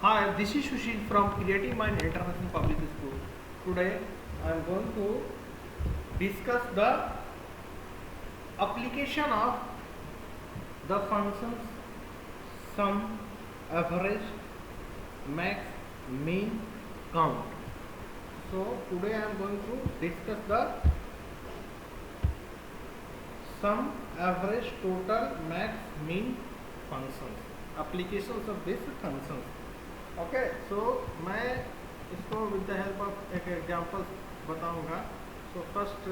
Hi, this is Sushil from Creative Mind International Public School. Today I am going to discuss the application of the functions sum, average, max, mean, count. So today I am going to discuss the sum, average, total, max, mean functions. Applications of these functions. Okay so मैं इसको with the help of एक example बताऊंगा. So first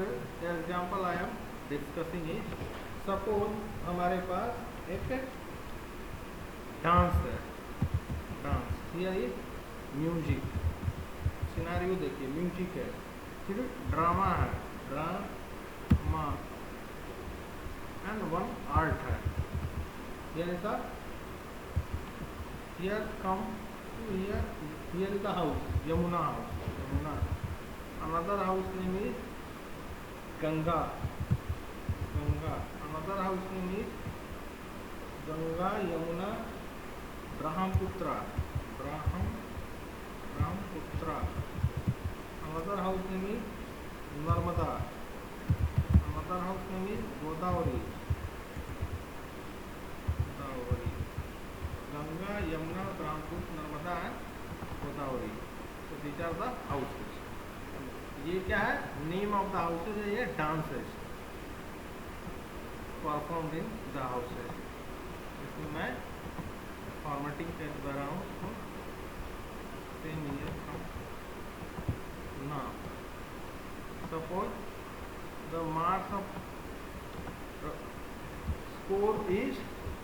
example I am discussing is suppose हमारे पास एक dance है. Dance here is music. Scenario देखिए, music है, फिर ड्रामा है, ड्रामा एंड वन आर्ट है. Here is the here come here is the house, Yamuna house, Yamuna. Another house name is Ganga, Ganga. Another house name is Ganga, Yamuna, Brahmaputra, Brahmaputra. Another house name is Narmada. Another house name is Godavari, Godavari. Ganga, Yamuna, Brahmaputra, Narmada and Godavari. So these are the houses. ये क्या है? Name of the houses है, ये dances performed in the houses. इसमें मैं formatting कर दे रहा हूँ. Same here from now. Suppose the marks of score is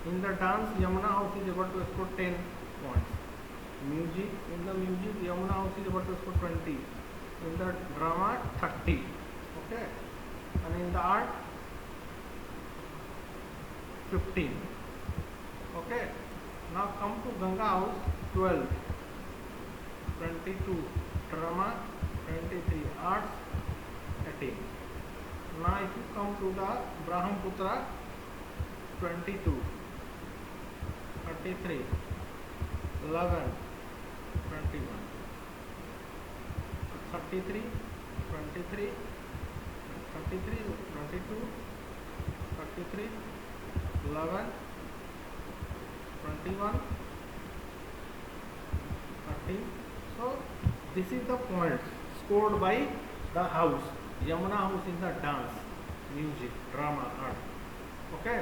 in the dance Yamuna house is able to score 10 points. Music, in the music Yamuna house is able to score 20. In the drama 30. Okay. And in the art 15. Okay. Now come to Ganga house 12, 22, drama 23, arts 18. Now if you come to the Brahmaputra 22, 33, 11, 21, 33, 23, 33, 22, 33, 11, 21, 30. So this is the points scored by the house. Yamuna house in the dance, music, drama, art. Okay.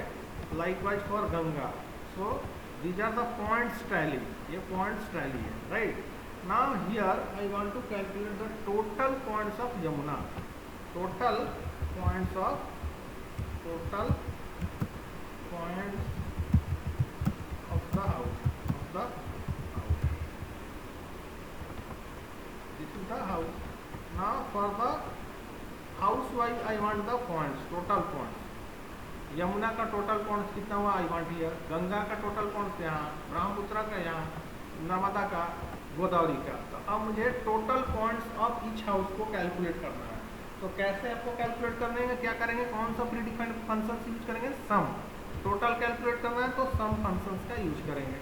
Likewise for Ganga. So these are the points tally. ये points tally है, right? Now here I want to calculate the total points of Yamuna. Total points of the house. This is the house. Now for the house wise I want the points, total points. Yamuna का total points कितना हुआ? I want here. Ganga का total points यहाँ, ब्रह्मपुत्र का यहाँ, नर्मदा का, गोदावरी का. तो अब मुझे total points of each house को कैलकुलेट करना है. तो कैसे आपको कैलकुलेट करने हैं? क्या करेंगे? कौन सा प्री डिफाइंड फंक्शन यूज करेंगे? सम. टोटल कैलकुलेट करना है तो सम फंक्शन का यूज करेंगे,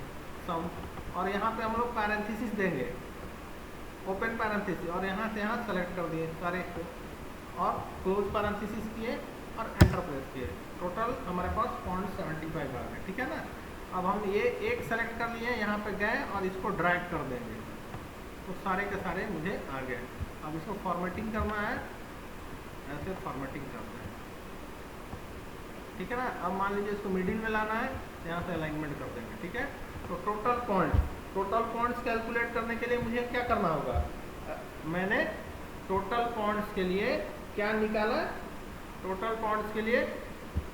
सम. और यहाँ पे हम लोग पैरेंथेसिस देंगे, ओपन पैरेंथेसिस, और यहाँ से यहाँ सेलेक्ट कर दिए सारे को, और क्लोज पैरेंथेसिस किए और एंटर प्रेस किए. टोटल हमारे पास 0.75 आ गए. ठीक है ना. अब हम ये एक सेलेक्ट कर लिए, यहाँ पे गए और इसको ड्रैग कर देंगे तो सारे के सारे मुझे आ गए. अब इसको फॉर्मेटिंग करना है, ऐसे फॉर्मेटिंग करते हैं. ठीक है ना. अब मान लीजिए इसको मिडिल में लाना है, यहाँ से अलाइनमेंट कर देंगे. ठीक है. तो टोटल पॉइंट्स कैलकुलेट करने के लिए मुझे क्या करना होगा? मैंने टोटल पॉइंट्स के लिए क्या निकाला? टोटल पॉइंट्स के लिए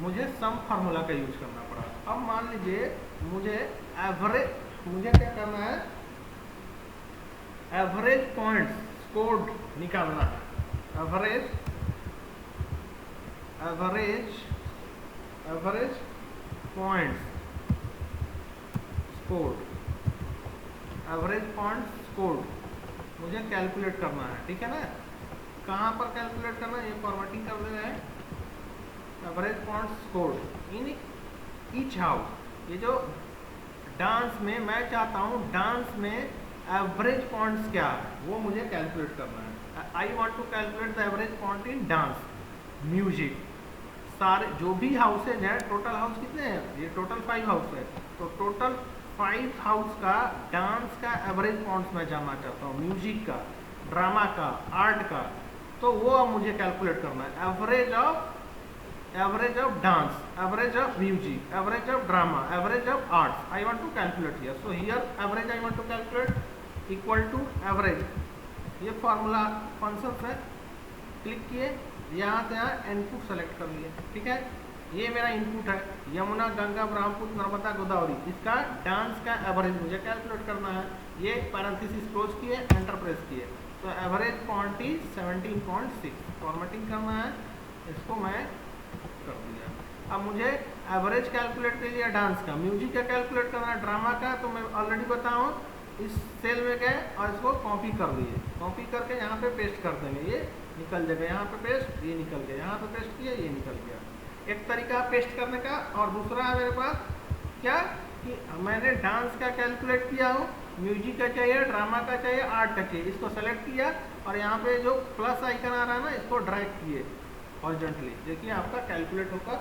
मुझे सम फार्मूला का यूज करना पड़ा. अब मान लीजिए मुझे क्या करना है? एवरेज पॉइंट्स स्कोर्ड निकालना है. एवरेज पॉइंट्स स्कोर्ड मुझे कैलकुलेट करना है. ठीक है ना. कहाँ पर कैलकुलेट करना है? ये फॉर्मेटिंग कर दे रहे हैं. Average points scored in each house. ये जो डांस में मैं चाहता हूँ डांस में एवरेज पॉइंट्स क्या है वो मुझे कैलकुलेट करना है। I want to calculate the average point in dance music. सारे जो भी हाउसेज हैं, टोटल हाउस कितने हैं, ये टोटल 5 हाउस है, तो टोटल 5 हाउस का डांस का एवरेज पॉइंट्स मैं जानना चाहता हूँ, म्यूजिक का, ड्रामा का, आर्ट का। तो वो अब मुझे कैलकुलेट करना है। Average of dance, average of music, average of drama, average of arts. I want to calculate here, so here average I want to calculate equal to average. ये फॉर्मूला फंक्शन है, click किए, यहाँ से यहाँ input select कर लिए, ठीक है। ये मेरा इनपुट है, यमुना, गंगा, ब्रह्मपुत्र, नर्मदा, गोदावरी, इसका डांस का एवरेज मुझे कैलकुलेट करना है। ये पैरेंथेसिस क्लोज किए, एंटर प्रेस किए, तो एवरेज पॉइंट इज 17.6। फॉर्मेटिंग करना है, इसको मैं कर दिया। अब मुझे एवरेज कैलकुलेट कर लिया डांस का, म्यूजिक का कैलकुलेट करना है, ड्रामा का, तो मैं ऑलरेडी बताऊँ इस सेल में गए और इसको कॉपी कर दिए, कॉपी करके यहाँ पे पेस्ट कर देंगे, ये निकल जाएगा, यहाँ पे पेस्ट, ये निकल गया, यहाँ पे पेस्ट किया, ये निकल गया। एक तरीका पेस्ट करने का, और दूसरा है मेरे पास क्या कि मैंने डांस का कैलकुलेट किया हूँ, म्यूजिक का चाहिए, ड्रामा का चाहिए, आर्ट का चाहिए, इसको सेलेक्ट किया और यहाँ पे जो प्लस आइकन आ रहा है ना, इसको ड्रैग किए हॉरिजॉन्टली, देखिए आपका कैलकुलेट होकर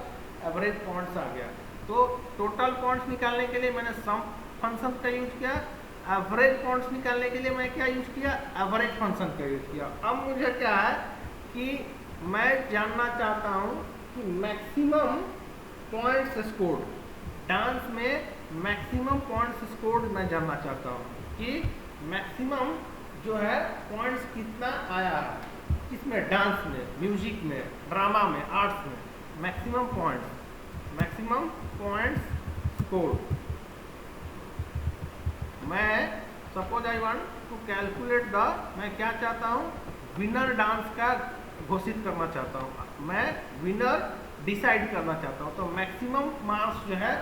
एवरेज पॉइंट्स आ गया। तो टोटल पॉइंट्स निकालने के लिए मैंने सम फंक्शन का यूज किया, एवरेज पॉइंट्स निकालने के लिए मैं क्या यूज किया, एवरेज फंक्शन का यूज किया। अब मुझे क्या है कि मैं जानना चाहता हूँ कि मैक्सिमम पॉइंट्स स्कोर्ड, डांस में मैक्सिमम पॉइंट्स स्कोर्ड मैं जानना चाहता हूँ कि मैक्सिमम जो है पॉइंट्स कितना आया है, किसमें, डांस में, म्यूजिक में, ड्रामा में, आर्ट्स में, मैक्सिमम पॉइंट्स स्कोर्ड। मैं suppose I want to calculate the, मैं क्या चाहता हूँ, विनर डांस का घोषित करना चाहता हूँ, मैं विनर डिसाइड करना चाहता हूँ। तो मैक्सिमम मार्क्स जो है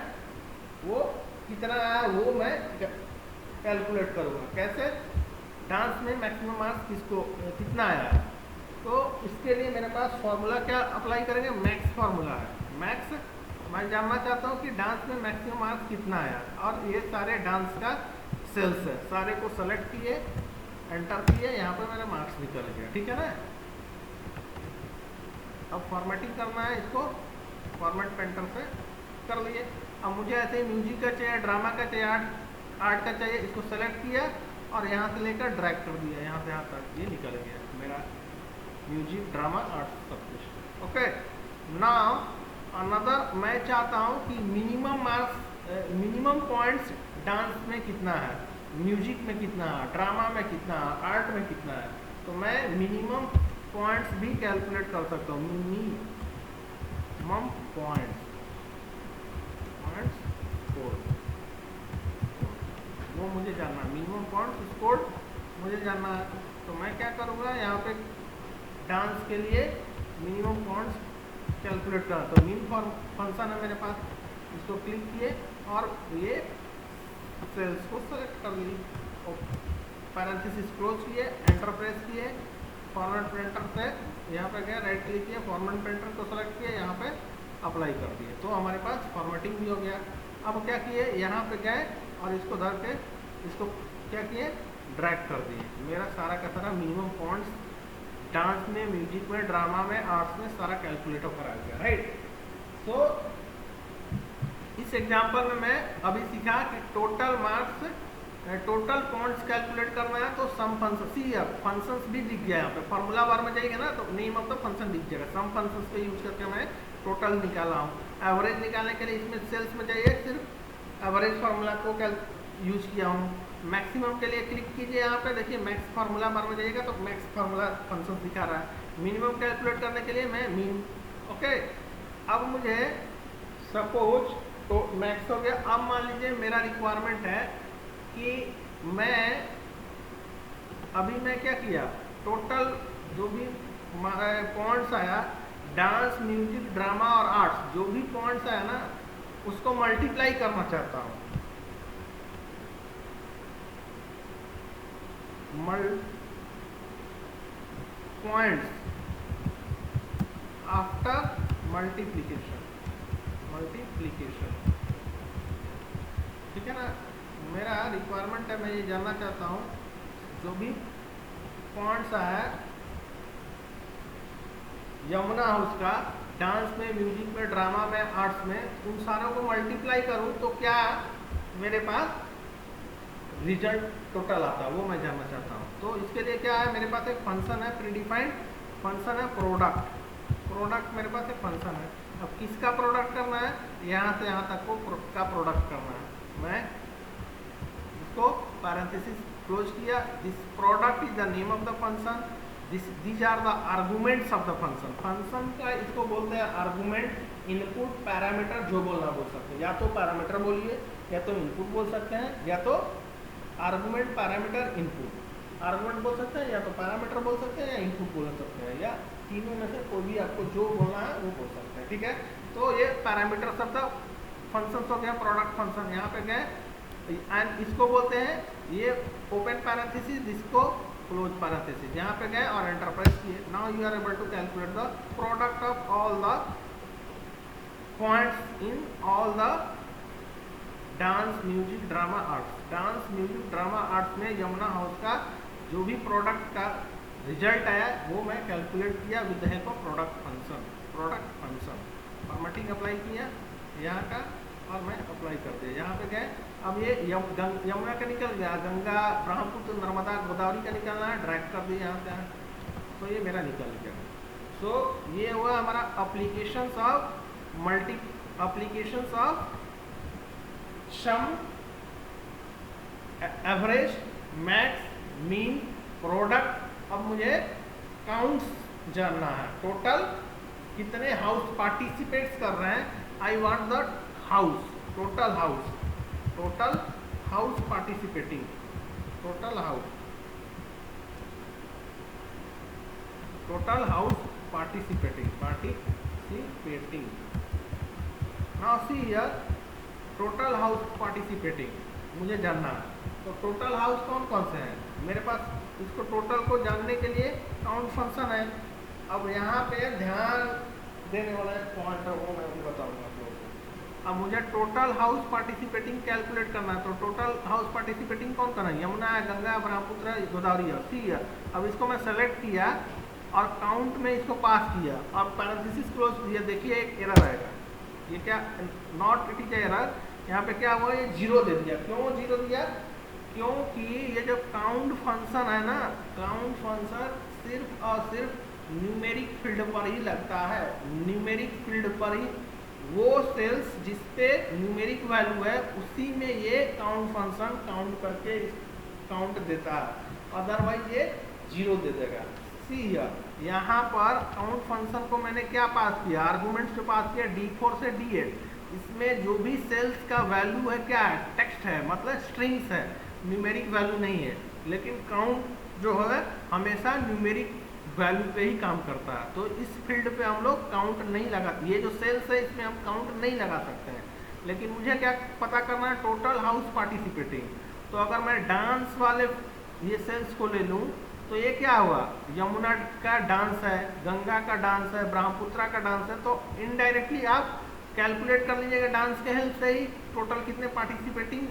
वो कितना आया वो मैं कैलकुलेट करूँगा। कैसे, डांस में मैक्सिमम मार्क्स किसको कितना आया है, तो इसके लिए मेरे पास फॉर्मूला क्या अप्लाई करेंगे, मैक्स फॉर्मूला है। मैक्स मैं जानना चाहता हूँ कि डांस में मैक्सिमम मार्क्स कितना आया, और ये सारे डांस का सेल्स है, सारे को सेलेक्ट किए, एंटर किए, यहाँ पर मेरा मार्क्स निकल गया, ठीक है ना। अब फॉर्मेटिंग करना है, इसको फॉर्मेट पेंटर से कर लिए। अब मुझे ऐसे ही म्यूजिक का चाहिए, ड्रामा का चाहिए, आर्ट का चाहिए, इसको सेलेक्ट किया और यहाँ से लेकर ड्रैग कर दिया, यहाँ से यहाँ तक, ये निकल गया मेरा म्यूजिक, ड्रामा, आर्ट, सब कुछ। ओके, नाउ अनदर, मैं चाहता हूँ कि minimum marks, minimum points dance में कितना है, म्यूजिक में कितना है, ड्रामा में कितना है, आर्ट में कितना है, तो मैं मिनिमम पॉइंट्स भी कैलकुलेट कर सकता हूँ। मिनिमम पॉइंट्स स्कोर, वो मुझे जानना है, मिनिमम पॉइंट्स स्कोर मुझे जानना है। तो मैं क्या करूँगा, यहाँ पे डांस के लिए मिनिमम पॉइंट्स कैलकुलेट करा, तो मिन फंक्शन है मेरे पास, इसको क्लिक किए और ये सेल्स को सेलेक्ट कर ली, पैरेंथेसिस क्लोज किए, एंटर प्रेस किए, फॉर्मेट पेंटर से यहाँ पे गए, राइट क्लिक किए, फॉर्मेट पेंटर को सेलेक्ट किए, यहाँ पे अप्लाई कर दिए, तो हमारे पास फॉर्मेटिंग भी हो गया। अब क्या किए, यहाँ पे गए और इसको धर के इसको क्या किए, ड्रैग कर दिए, मेरा सारा का सारा मिनिमम पॉइंट्स डांस में, म्यूजिक में, ड्रामा में, आर्ट्स में सारा कैलकुलेट होकर आ गया, राइट। सो इस एग्जाम्पल में मैं अभी सीखा कि total marks, total points calculate करना है, तो सम फंक्शन, सी फंक्शंस भी दिख गया यहाँ पे, फॉर्मूला बार में जाइएगा ना तो नेम ऑफ द फंक्शन दिख जाएगा, सम फंक्शंस का यूज करके मैं टोटल निकाला हूँ। एवरेज निकालने के लिए इसमें सेल्स में जाइए, सिर्फ एवरेज फार्मूला को यूज किया हूँ। मैक्सिमम के लिए क्लिक कीजिए, यहाँ पे देखिए मैक्स फार्मूला बार में जाइएगा तो मैक्स फार्मूला फंक्शन दिखा रहा है। मिनिमम कैलकुलेट करने के लिए मैं मीन, ओके। अब मुझे सपोज तो मैक्स हो गया। अब मान लीजिए मेरा रिक्वायरमेंट है कि मैं क्या किया, टोटल जो भी पॉइंट्स आया, डांस, म्यूजिक, ड्रामा और आर्ट्स, जो भी पॉइंट्स आया ना उसको मल्टीप्लाई करना चाहता हूँ। पॉइंट्स आफ्टर मल्टीप्लिकेशन, ठीक है ना। मेरा रिक्वायरमेंट है, मैं ये जानना चाहता हूँ जो भी पॉइंट्स है यमुना हाउस का, डांस में, म्यूजिक में, ड्रामा में, आर्ट्स में, उन सारों को मल्टीप्लाई करूँ तो क्या मेरे पास रिजल्ट टोटल आता है, वो मैं जानना चाहता हूँ। तो इसके लिए क्या है, मेरे पास एक फंक्शन है, प्रीडिफाइंड फंक्शन है प्रोडक्ट। प्रोडक्ट मेरे पास एक फंक्शन है। अब किसका प्रोडक्ट करना है, यहाँ से यहाँ तक को का प्रोडक्ट करना है। मैं इसको पैरेंथेसिस क्लोज किया, this product is the name of the function, these are the arguments of the function. Function का इसको बोलते हैं आर्गुमेंट, इनपुट, पैरामीटर, जो बोलना बोल सकते हैं, या तो पैरामीटर बोलिए, या तो इनपुट बोल सकते हैं, या तो आर्गुमेंट, पैरामीटर, इनपुट। आर्गुमेंट बोल सकते हैं, या तो पैरामीटर बोल सकते हैं, या इनपुट बोल सकते हैं, या तीनों में से कोई भी आपको जो बोलना है वो बोल सकते हैं। ठीक है, तो ये पैरामीटर शब्द फंक्शन हो गया, प्रोडक्ट फंक्शन यहाँ पे गए, एंड इसको बोलते हैं ये ओपन पैरेंथेसिस, इसको क्लोज पैरेंथेसिस, यहाँ पे गए और एंटर प्रेस किए। Now you are able to calculate the product of all the points in all the dance, music, drama, arts. Dance, music, drama, arts में यमुना हाउस का जो भी प्रोडक्ट का रिजल्ट आया वो मैं कैलकुलेट किया with the help of product function. Product function formatting apply किया यहाँ का, और मैं अप्लाई कर दिया। यहाँ पे गए, अब ये यमुना का निकल गया, गंगा, ब्रह्मपुत्र, नर्मदा, गोदावरी का निकलना है, ड्रैग कर दिया यहाँ से, तो ये मेरा निकल गया। सो ये हुआ हमारा applications of sum, average, max, mean, product. अब मुझे काउंट्स जानना है, टोटल कितने हाउस पार्टिसिपेट्स कर रहे हैं। I want the house, total house participating, total house participating. Now see here, total house participating मुझे जानना है। तो टोटल हाउस कौन कौन से हैं मेरे पास, इसको टोटल को जानने के लिए काउंट फंक्शन है। अब यहाँ पे ध्यान देने वाला एक पॉइंट है, वो मैं भी बताऊंगा आप लोगों को। अब मुझे टोटल हाउस पार्टिसिपेटिंग कैलकुलेट करना है। तो टोटल हाउस पार्टिसिपेटिंग कौन करना है, यमुना है, गंगा, ब्रह्मपुत्र, गोदावरी है, सी है। अब इसको मैं सेलेक्ट किया और काउंट में इसको पास किया और पैरेंथेसिस क्लोज किया। देखिए एक एरर आएगा, ये क्या, नॉट इट इज एरर। यहाँ पे क्या हुआ, ये जीरो दे दिया। क्यों जीरो दिया, क्योंकि ये जो काउंट फंक्शन है ना, काउंट फंक्शन सिर्फ और सिर्फ न्यूमेरिक फील्ड पर ही लगता है। न्यूमेरिक फील्ड पर ही, वो सेल्स जिसपे न्यूमेरिक वैल्यू है उसी में ये काउंट फंक्शन काउंट करके काउंट देता है, अदरवाइज ये जीरो दे देगा। सी यहाँ पर काउंट फंक्शन को मैंने क्या पास किया, आर्गुमेंट्स जो पास किया D4 से D8। इसमें जो भी सेल्स का वैल्यू है क्या है, टेक्स्ट है, मतलब स्ट्रिंग्स है, न्यूमेरिक वैल्यू नहीं है। लेकिन काउंट जो है हमेशा न्यूमेरिक वैल्यू पे ही काम करता है। तो इस फील्ड पे हम लोग काउंट नहीं लगाते, ये जो सेल्स है इसमें हम काउंट नहीं लगा सकते हैं। लेकिन मुझे क्या पता करना है, टोटल हाउस पार्टिसिपेटिंग। तो अगर मैं डांस वाले ये सेल्स को ले लूँ तो ये क्या हुआ, यमुना का डांस है, गंगा का डांस है, ब्रह्मपुत्र का डांस है। तो इनडायरेक्टली आप कैलकुलेट कर लीजिएगा डांस के हेल्प से ही टोटल कितने पार्टिसिपेटिंग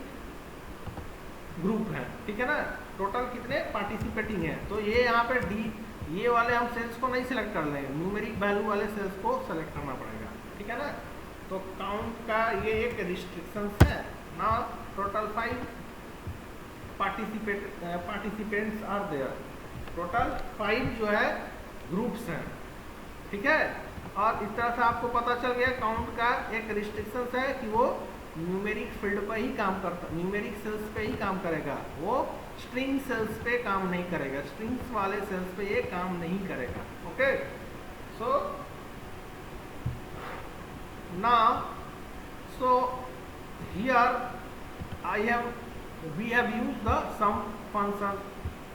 ग्रुप हैं। ठीक है ना, टोटल कितने पार्टिसिपेटिंग हैं। तो ये यहाँ पे डी, ये वाले हम सेल्स को नहीं सिलेक्ट कर लेंगे, न्यूमेरिक वैल्यू वाले सेल्स को सेलेक्ट करना पड़ेगा। ठीक है ना, तो काउंट का ये एक रिस्ट्रिक्शंस है ना। Total 5 participants are there, total 5 जो है ग्रुप्स हैं। ठीक है, और इस तरह से आपको पता चल गया काउंट का एक रिस्ट्रिक्शंस है कि वो न्यूमेरिक फील्ड पर ही काम करता, न्यूमेरिक सेल्स पे ही काम करेगा, वो स्ट्रिंग सेल्स पे काम नहीं करेगा, स्ट्रिंग्स वाले सेल्स पे ये काम नहीं करेगा। Okay, so now so here we have used the sum function.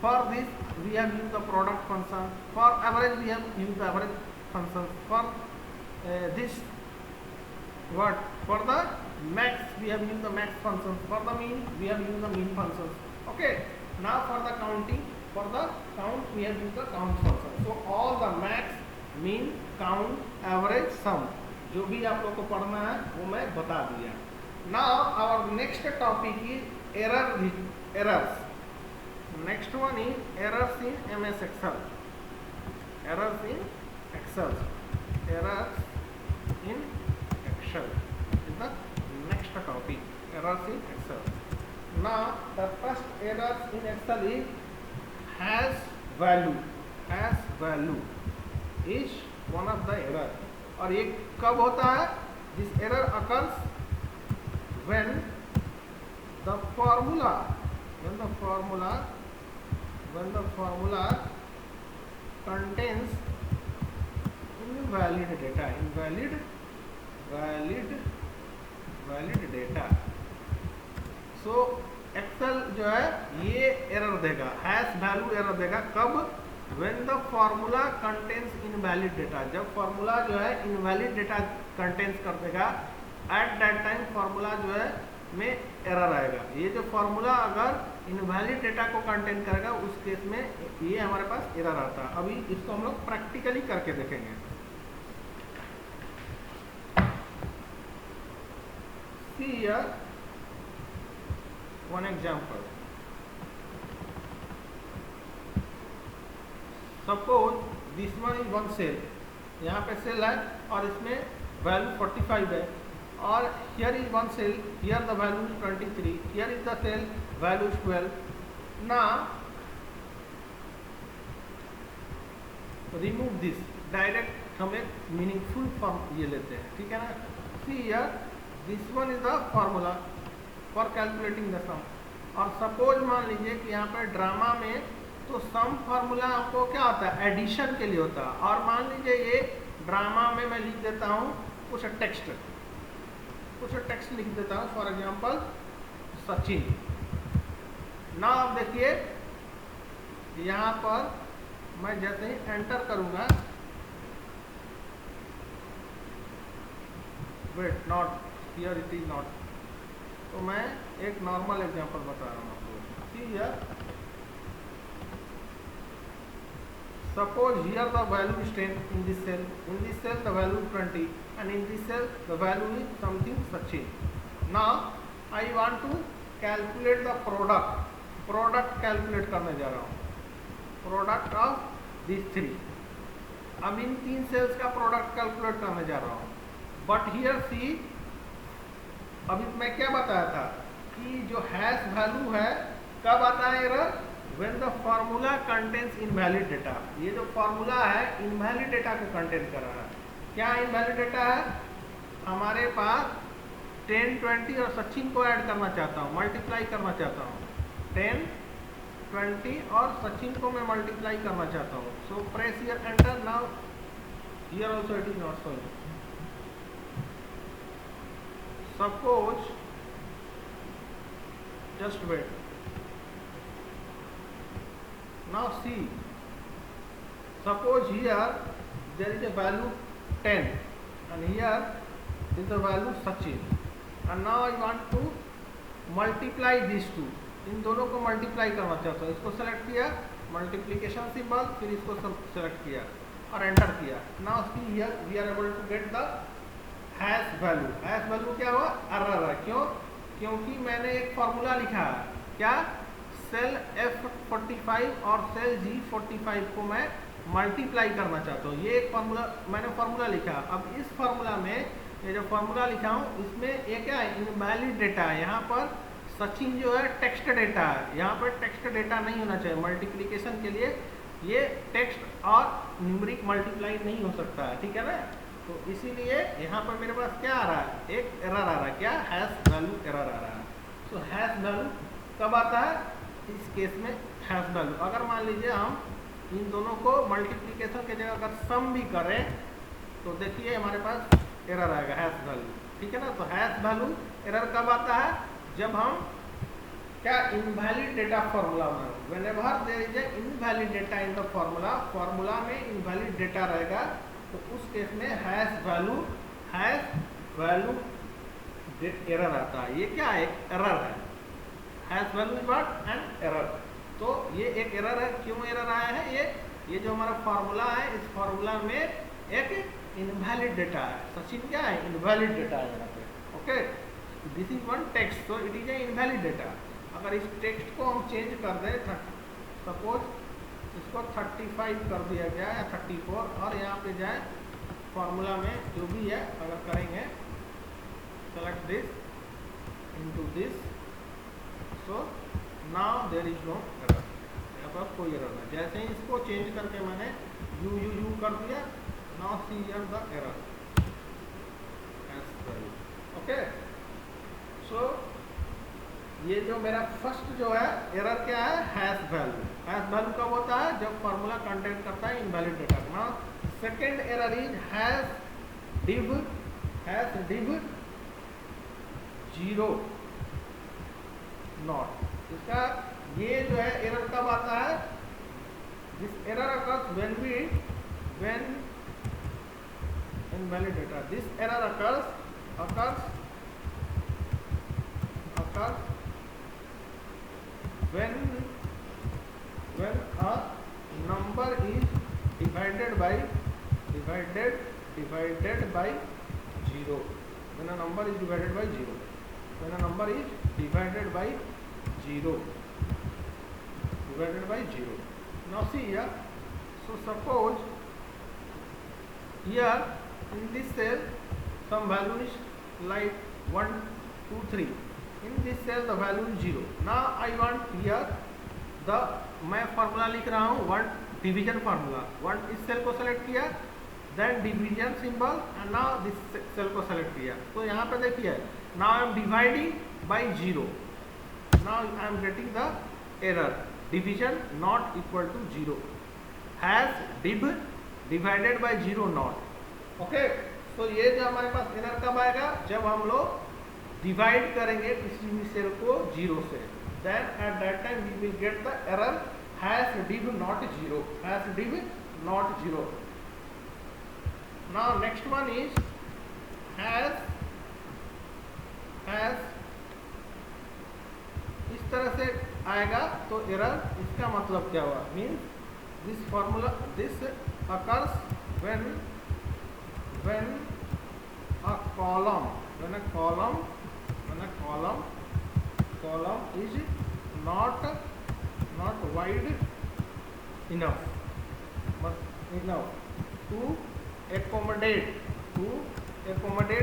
For this we have used the product function. For average we have used the average function. For this what, for the max we have used the max function. For the mean we have used the mean function. Okay, now for the counting, for the count we have used the count function. So all the max, mean, count, average, sum जो भी आप लोग को पढ़ना है वो मैं बता दिया। Now our next topic is errors. Next one is errors in MS Excel. Errors in Excel. Errors in Excel is the next topic. Errors in Excel. Now the first errors in Excel is has value. Has value is one of the error. और ये कब होता है? This error occurs when the formula contains invalid data. Valid data. So Excel जो है ये error देगा, hash value error देगा कब? when the formula contains invalid data. जब फॉर्मूला जो है इनवैलिड डेटा कंटेन्स कर देगा, एट दैट टाइम फॉर्मूला जो है में एरर आएगा. ये जो फॉर्मूला अगर इनवैलिड डेटा को कंटेन करेगा उस केस में ये हमारे पास एरर आता है. अभी इसको हम लोग प्रैक्टिकली करके देखेंगे. See here one example. Suppose this one is one cell. यहाँ पे सेल है और इसमें वैल्यू 45 है, और here is one cell, here the value is 23, here is the cell, value is 12. Now remove this. Direct हम एक मीनिंगफुल फॉर्म ये लेते हैं, ठीक है ना. See here this one is the formula for calculating the sum. और suppose मान लीजिए कि यहाँ पर ड्रामा में तो सम फार्मूला आपको क्या होता है? एडिशन के लिए होता है. और मान लीजिए ये ड्रामा में मैं लिख देता हूँ कुछ टेक्स्ट लिख देता हूँ, फॉर एग्जांपल सचिन. ना आप देखिए यहाँ पर मैं जैसे ही एंटर करूँगा, wait not here, it is not. तो मैं एक नॉर्मल एग्जांपल बता रहा हूँ आपको. See here, suppose here the value is 10 in this cell the value is 20, and in this cell the value is something Sachin. Now I want to calculate the product calculate करने जा रहा हूँ, product of these three. अब इन तीन sales का product calculate करने जा रहा हूँ. बट हियर सी, अभी मैं क्या बताया था कि जो हैश वैल्यू है कब आता है error? when the formula contains invalid data. ये जो फॉर्मूला है इनवैलिड डेटा को कंटेन कर रहा है. क्या इनवैलिड डेटा है? हमारे पास 10, 20 और सचिन को ऐड करना चाहता हूँ, मल्टीप्लाई करना चाहता हूँ. 10, 20 और सचिन को मैं मल्टीप्लाई करना चाहता हूँ. So press here enter. Now here also it is not showing. Suppose, just wait. Now see, suppose here there is a value 10 and here is the value Sachin, and now I want to multiply these two. इन दोनों को multiply करना चाहता हूँ. इसको select किया, multiplication symbol, फिर इसको select किया और एंटर किया. Now see here we are able to get the hash value. hash value क्या हुआ? एरर है. क्यों? क्योंकि मैंने एक फॉर्मूला लिखा है. क्या? सेल F45 और सेल G45 को मैं मल्टीप्लाई करना चाहता हूँ. ये एक फार्मूला मैंने फार्मूला लिखा. अब इस फार्मूला में ये जो फार्मूला लिखा हूँ इसमें ये क्या है? इनवैलिड डेटा है. यहाँ पर सचिन जो है टेक्स्ट डेटा है, यहाँ पर टेक्स्ट डेटा नहीं होना चाहिए. मल्टीप्लिकेशन के लिए ये टेक्स्ट और न्यूमेरिक मल्टीप्लाई नहीं हो सकता है, ठीक है ना. तो इसीलिए यहाँ पर मेरे पास क्या आ रहा है? एक एरर आ रहा है. क्या? हैश वैल्यू एरर आ रहा है. सो हैश वैल्यू कब आता है? इस केस में हैश वैल्यू अगर मान लीजिए हम इन दोनों को मल्टीप्लिकेशन के जगह अगर सम भी करें तो देखिए हमारे पास एरर आएगा, हैश वैल्यू, ठीक है ना. तो हैश वैल्यू एरर कब आता है? जब हम क्या? इनवैलिड डेटा फॉर्मूला में, whenever there is a invalid data in the formula में इनवैलिड डेटा रहेगा तो उस केस में हैश वैल्यू एरर आता है. ये क्या है? एक एरर है. Hash value is what? An error. तो ये एक एरर है. क्यों एरर आया है? ये जो हमारा फार्मूला है इस फार्मूला में एक इनवैलिड डेटा है. सचिन क्या है? इनवैलिड डेटा है यहाँ पे. Okay, this is one text, so it is a invalid data. अगर इस टेक्स्ट को हम चेंज कर दें, सपोज इसको 35 कर दिया गया या 34, और यहाँ पे जाए फॉर्मूला में जो भी है अगर करेंगे, select this into this, so now there is no error, यहाँ पर कोई एरर नहीं। जैसे ही इसको चेंज करके मैंने यू कर दिया, now see here the error, okay. So ये जो मेरा फर्स्ट जो है एरर क्या है, हैश वैल्यू। हैश वैल्यू कब होता है, जब फॉर्मूला कंटेंट करता है invalid data. Now second error is hash div 0 not. इसका ये जो है एरर कब आता है, this error occurs when invalid data, this error occurs when a number is divided by 0, when a number is divided by 0, when a number is divided by 0. Now see here, so suppose here in this cell some value is like 1 2 3, in this cell the value is 0. now I want here the, मैं formula लिख रहा हूँ 1 division formula, 1 इस cell को select किया, then division symbol, and now this cell को select किया। तो यहाँ पे देखिए, now I am dividing by 0, now I am getting the error, division not equal to 0, has div divided by 0 not. Okay, तो ये जो हमारे पास एरर कब आएगा, जब हम लोग डिवाइड करेंगे किसी भी सेल को 0 से, then at that time we will get the error hash div not 0, hash div not 0. Now next one is hash इस तरह से आएगा तो एरर, इसका मतलब क्या हुआ, means this formula this occurs when a column is not wide enough to accommodate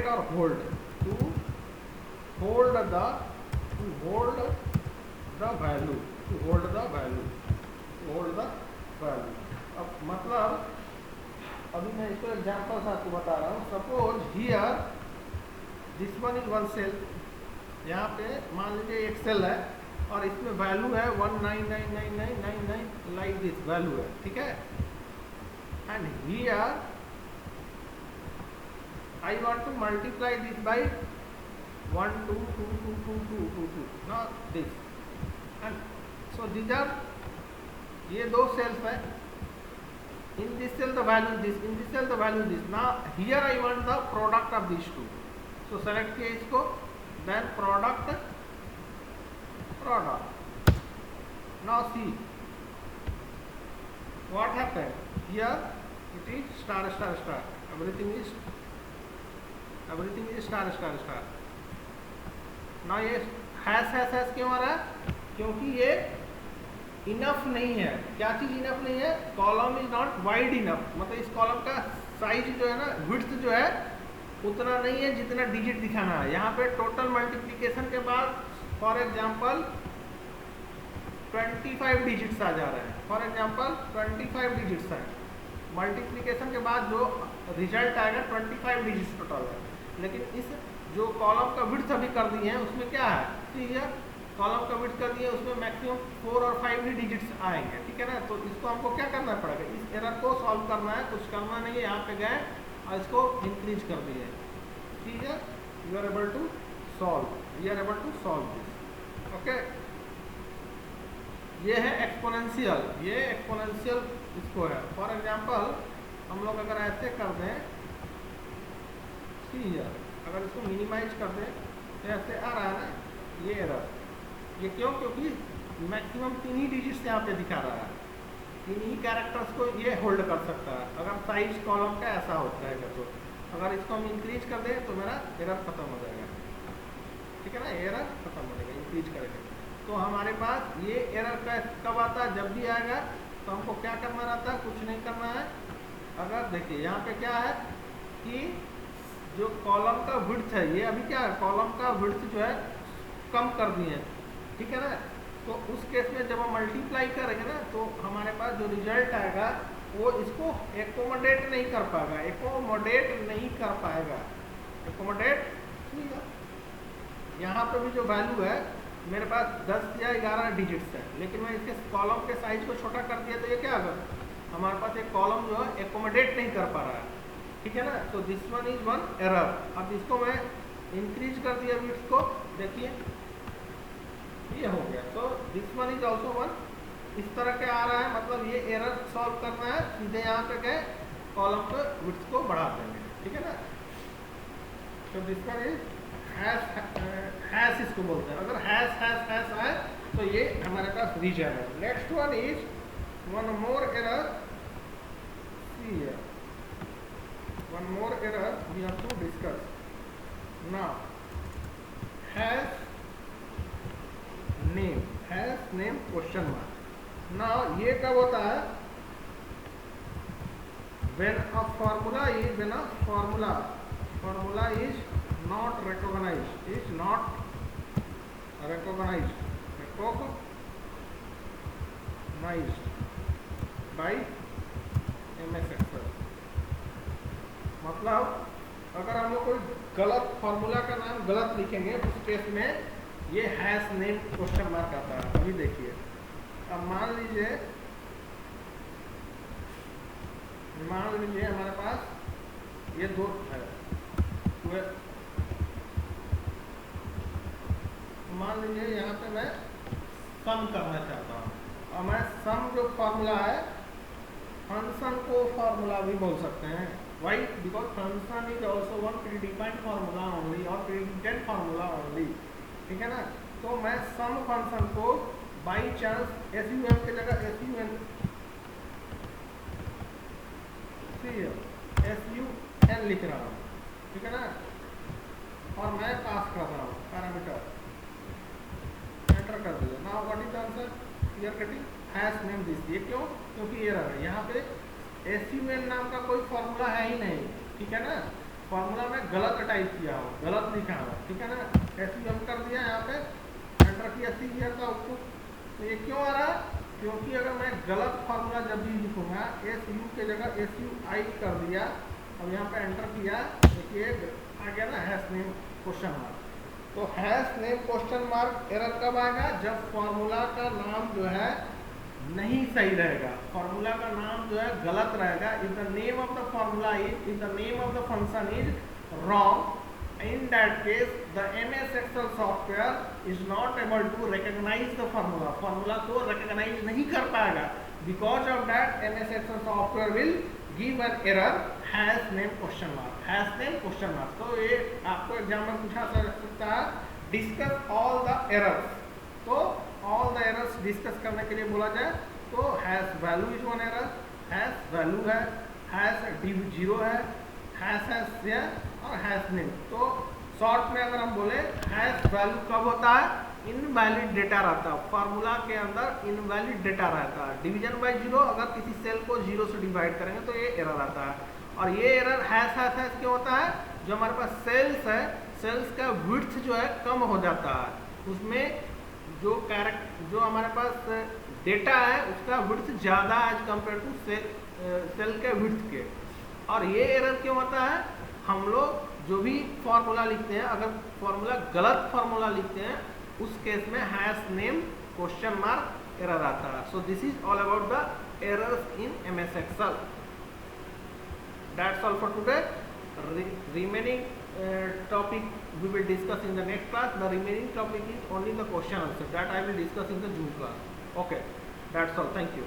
or hold the value. अब मतलब अभी मैं इसको एग्जाम्पल से आपको बता रहा हूँ। Suppose here this one is one cell, यहाँ पे मान लीजिए एक सेल है और इसमें वैल्यू है 1999999 लाइक दिस वैल्यू है, ठीक है। And here I want to multiply this by 1 2 2 2 2 2 2 2, not this, and so these are, ये दो सेल्स है, in this cell the value this, in this cell the value this. Now here I want the product of these two, so select किया इसको, then product, now see what happened here, it is star, everything is star. now ये hash क्यों आ रहा है, क्योंकि ये enough नहीं है। क्या चीज इनफ नहीं है, column is not wide enough, मतलब इस कॉलम का साइज जो है ना, विड्थ जो है उतना नहीं है जितना डिजिट दिखाना है। यहाँ पे टोटल मल्टीप्लिकेशन के बाद फॉर एग्जांपल 25 डिजिट्स आ जा रहे हैं, फॉर एग्जांपल 25 डिजिट्स हैं, मल्टीप्लिकेशन के बाद जो रिजल्ट आएगा 25 डिजिट्स टोटल है, लेकिन इस जो कॉलम का विड्थ अभी कर दिए हैं उसमें क्या है, ठीक है, कॉलम का विड्थ कर दिए, उसमें मैक्सिमम 4 और 5 ही डिजिट्स आएंगे, ठीक है ना। तो इसको हमको क्या करना पड़ेगा, इस एरर को सॉल्व करना है, कुछ करना नहीं है, यहाँ पे गए और इसको इंक्रीज कर दिए, ठीक है, we are able to solve this, okay. ये है एक्सपोनेंशियल, ये एक्सपोनेंशियल इसको है। फॉर एग्जांपल हम लोग अगर ऐसे कर दें, ठीक है, अगर इसको मिनिमाइज कर दें तो ऐसे आ रहा है ना ये एरर, ये क्यों, क्योंकि मैक्सिमम 3 ही डिजिट्स यहाँ पे दिखा रहा है, 3 ही कैरेक्टर्स को ये होल्ड कर सकता है अगर साइज कॉलम का ऐसा होता है। तो अगर इसको हम इंक्रीज कर दें तो मेरा एरर खत्म हो जाएगा, ठीक है ना, एरर खत्म हो जाएगा, इंक्रीज करेंगे। तो हमारे पास ये एरर कब आता है, जब भी आएगा तो हमको क्या करना रहता है, कुछ नहीं करना है। अगर देखिए यहाँ पे क्या है कि जो कॉलम का विड्थ है, ये अभी क्या है, कॉलम का विड्थ जो है कम कर दिए, ठीक है ना। तो उस केस में जब हम मल्टीप्लाई करेंगे ना तो हमारे पास जो रिजल्ट आएगा वो इसको एकोमोडेट नहीं कर पाएगा, एकोमोडेट नहीं कर पाएगा, एकोमोडेट ठीक है। यहाँ पे भी जो वैल्यू है मेरे पास 10 या 11 डिजिट्स है, लेकिन मैं इसके कॉलम के साइज को छोटा कर दिया तो ये क्या होगा, हमारे पास एक कॉलम जो है एकोमोडेट नहीं कर पा रहा है, ठीक है ना। तो this one is one error. अब इसको मैं इंक्रीज कर दिया विड्थ को, देखिए ये हो गया। तो this one is also one, इस तरह के आ रहा है, मतलब ये एरर सॉल्व करना है, सीधे यहाँ पे गए कॉलम के विड्थ को बढ़ा देंगे, ठीक है ना। तो दिस वन इज हैश इसको बोलते हैं। अगर हैश है तो ये हमारे पास रीजन है। Next one is one more error, see here, one more error we have to discuss now. Hash name question mark. नाउ ये कब होता है, when a formula is not recognized, by MS Excel। मतलब अगर हम लोग कोई गलत फॉर्मूला का नाम गलत लिखेंगे उस केस में ये हैश नेम क्वेश्चन मार्क आता है। अभी देखिए, अब मान लीजिए हमारे पास ये दो है, मान लीजिए यहाँ पे मैं सम करना चाहता हूँ, और मैं सम जो फॉर्मूला है, फंक्शन को फॉर्मूला भी बोल सकते हैं। Why? Because function is also one predefined formula only और प्रीडिफाइंड फॉर्मूला ओनली, ठीक है ना। तो मैं सम फंक्शन को बाई चांस SUM की जगह SUN लिख रहा हूँ, ठीक है ना, और मैं पास कर रहा हूँ पैरामीटर, एंटर कर दिया। Now what is the answer, we are getting hash name this. ये क्यों? क्योंकि एरर है, यहाँ पे SUN नाम का कोई फॉर्मूला है ही नहीं, ठीक है ना। फॉर्मूला में गलत टाइप किया हो, गलत लिखा हो, ठीक है ना। SUM कर दिया, यहाँ पे एंटर किया, सी ईयर का आउटपुट। तो ये क्यों आ रहा है? क्योंकि अगर मैं गलत फार्मूला जब भी लिखूंगा, SU के जगह SUI कर दिया, अब यहाँ पे एंटर किया, देखिए आ गया ना हैश नेम क्वेश्चन मार्क। तो hash name question mark error कब आएगा? जब फॉर्मूला का नाम जो है नहीं सही रहेगा, फॉर्मूला का नाम जो है गलत रहेगा। If the name of the formula is, if the name of the function is wrong, in that case the MS Excel software is not able to recognize the formula को recognize नहीं कर पाएगा। because of that MS Excel software will give an error hash name question mark। तो ये आपको exam में पूछा सकता है, discuss all the errors। तो all the errors discuss करने के लिए बोला जाए तो hash value is one error, hash value है, hash div 0 है, हैश है और हैश नेम। तो शॉर्ट में अगर हम बोले, हैश वैल्यू कब होता है? इनवैलिड डेटा रहता है, फार्मूला के अंदर इनवैलिड डेटा रहता है। डिवीजन बाय 0, अगर किसी सेल को 0 से डिवाइड करेंगे तो ये एरर आता है। और ये एरर हैश क्यों होता है? जो हमारे पास सेल्स है, सेल्स का विड्थ जो है कम हो जाता है, उसमें जो हमारे पास डेटा है उसका विड्थ ज़्यादा एज कम्पेयर टू सेल के विड्थ के। और ये एरर क्यों होता है? हम लोग जो भी फॉर्मूला लिखते हैं, अगर फॉर्मूला गलत फॉर्मूला लिखते हैं, उस केस में hash name question mark error आता है। So this is all about the errors in MS Excel। That's all for today. Remaining topic we will discuss in the next class. The remaining topic is only the question answer that I will discuss in the June class. Okay, that's all. Thank you.